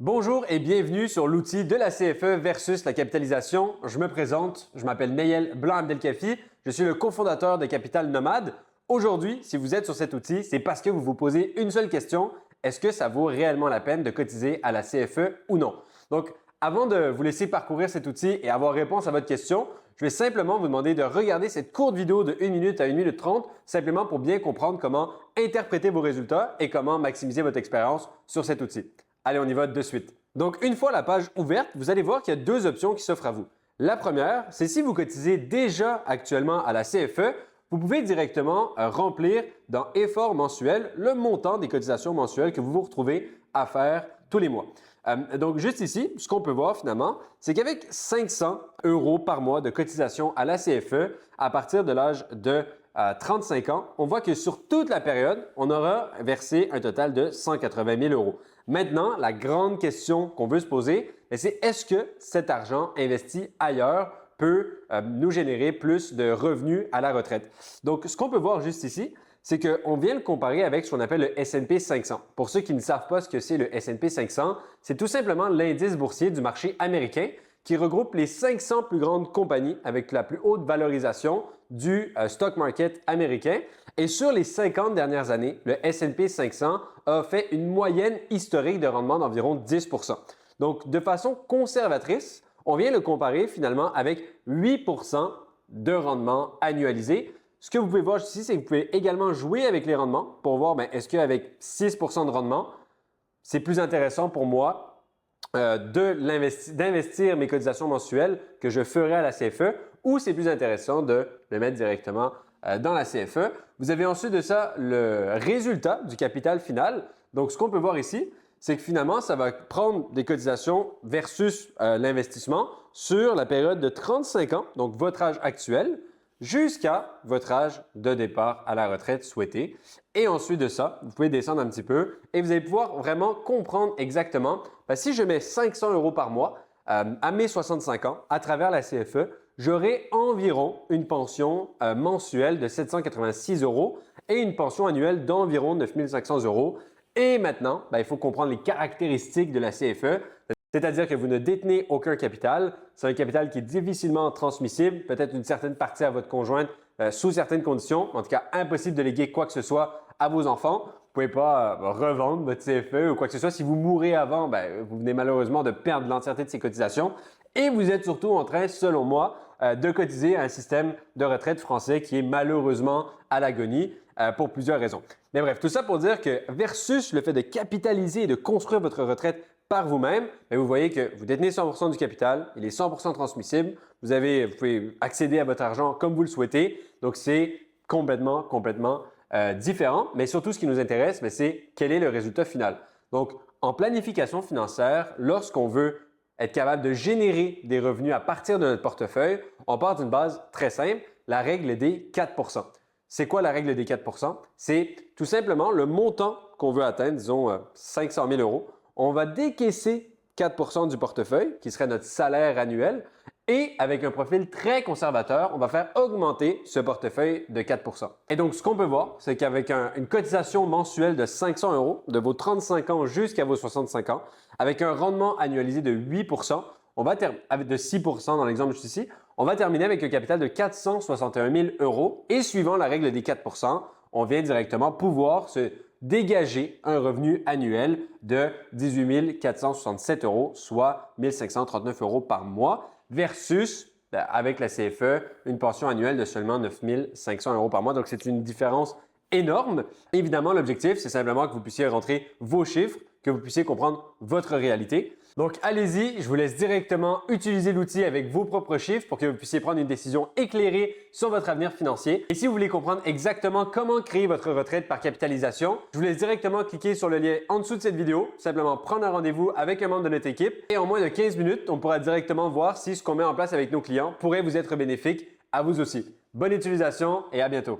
Bonjour et bienvenue sur l'outil de la CFE versus la capitalisation. Je me présente, je m'appelle Nayel Blanc-Abdelkafi, je suis le cofondateur de Capital Nomade. Aujourd'hui, si vous êtes sur cet outil, c'est parce que vous vous posez une seule question, est-ce que ça vaut réellement la peine de cotiser à la CFE ou non? Donc, avant de vous laisser parcourir cet outil et avoir réponse à votre question, je vais simplement vous demander de regarder cette courte vidéo de 1 minute à 1 minute 30, simplement pour bien comprendre comment interpréter vos résultats et comment maximiser votre expérience sur cet outil. Allez, on y va de suite. Donc, une fois la page ouverte, vous allez voir qu'il y a deux options qui s'offrent à vous. La première, c'est si vous cotisez déjà actuellement à la CFE, vous pouvez directement remplir dans Effort mensuel le montant des cotisations mensuelles que vous vous retrouvez à faire tous les mois. Donc, juste ici, ce qu'on peut voir finalement, c'est qu'avec 500 € par mois de cotisation à la CFE, à partir de l'âge de 35 ans, on voit que sur toute la période, on aura versé un total de 180 000 €. Maintenant, la grande question qu'on veut se poser, c'est est-ce que cet argent investi ailleurs peut nous générer plus de revenus à la retraite? Donc, ce qu'on peut voir juste ici, c'est qu'on vient le comparer avec ce qu'on appelle le S&P 500. Pour ceux qui ne savent pas ce que c'est le S&P 500, c'est tout simplement l'indice boursier du marché américain qui regroupe les 500 plus grandes compagnies avec la plus haute valorisation du stock market américain. Et sur les 50 dernières années, le S&P 500 a fait une moyenne historique de rendement d'environ 10 %. Donc, de façon conservatrice, on vient le comparer finalement avec 8 % de rendement annualisé. Ce que vous pouvez voir ici, c'est que vous pouvez également jouer avec les rendements pour voir est-ce qu'avec 6 % de rendement, c'est plus intéressant pour moi d'investir mes cotisations mensuelles que je ferai à la CFE ou c'est plus intéressant de le mettre directement dans la CFE. Vous avez ensuite de ça le résultat du capital final. Donc, ce qu'on peut voir ici, c'est que finalement, ça va prendre des cotisations versus l'investissement sur la période de 35 ans, donc votre âge actuel, jusqu'à votre âge de départ à la retraite souhaité. Et ensuite de ça, vous pouvez descendre un petit peu et vous allez pouvoir vraiment comprendre exactement, si je mets 500 € par mois à mes 65 ans à travers la CFE, j'aurai environ une pension mensuelle de 786 € et une pension annuelle d'environ 9 500 €. Et maintenant, il faut comprendre les caractéristiques de la CFE. C'est-à-dire que vous ne détenez aucun capital. C'est un capital qui est difficilement transmissible, peut-être une certaine partie à votre conjointe sous certaines conditions. En tout cas, impossible de léguer quoi que ce soit à vos enfants. Vous ne pouvez pas revendre votre CFE ou quoi que ce soit. Si vous mourrez avant, vous venez malheureusement de perdre l'entièreté de ces cotisations. Et vous êtes surtout en train, selon moi, de cotiser à un système de retraite français qui est malheureusement à l'agonie pour plusieurs raisons. Mais bref, tout ça pour dire que versus le fait de capitaliser et de construire votre retraite par vous-même, vous voyez que vous détenez 100 % du capital, il est 100 % transmissible, vous pouvez accéder à votre argent comme vous le souhaitez. Donc, c'est complètement différent. Mais surtout, ce qui nous intéresse, c'est quel est le résultat final. Donc, en planification financière, lorsqu'on veut être capable de générer des revenus à partir de notre portefeuille, on part d'une base très simple, la règle des 4 %. C'est quoi la règle des 4 %? C'est tout simplement le montant qu'on veut atteindre, disons 500 000 €. On va décaisser 4 % du portefeuille, qui serait notre salaire annuel, et avec un profil très conservateur, on va faire augmenter ce portefeuille de 4 %. Et donc, ce qu'on peut voir, c'est qu'avec une cotisation mensuelle de 500 € de vos 35 ans jusqu'à vos 65 ans, avec un rendement annualisé de 8 %, avec de 6 % dans l'exemple juste ici, on va terminer avec un capital de 461 000 € et suivant la règle des 4 %, on vient directement pouvoir se dégager un revenu annuel de 18 467 €, soit 1 539 € par mois versus, avec la CFE, une pension annuelle de seulement 9 500 € par mois. Donc, c'est une différence énorme. Évidemment, l'objectif, c'est simplement que vous puissiez rentrer vos chiffres, que vous puissiez comprendre votre réalité. Donc, allez-y, je vous laisse directement utiliser l'outil avec vos propres chiffres pour que vous puissiez prendre une décision éclairée sur votre avenir financier. Et si vous voulez comprendre exactement comment créer votre retraite par capitalisation, je vous laisse directement cliquer sur le lien en dessous de cette vidéo, simplement prendre un rendez-vous avec un membre de notre équipe et en moins de 15 minutes, on pourra directement voir si ce qu'on met en place avec nos clients pourrait vous être bénéfique à vous aussi. Bonne utilisation et à bientôt.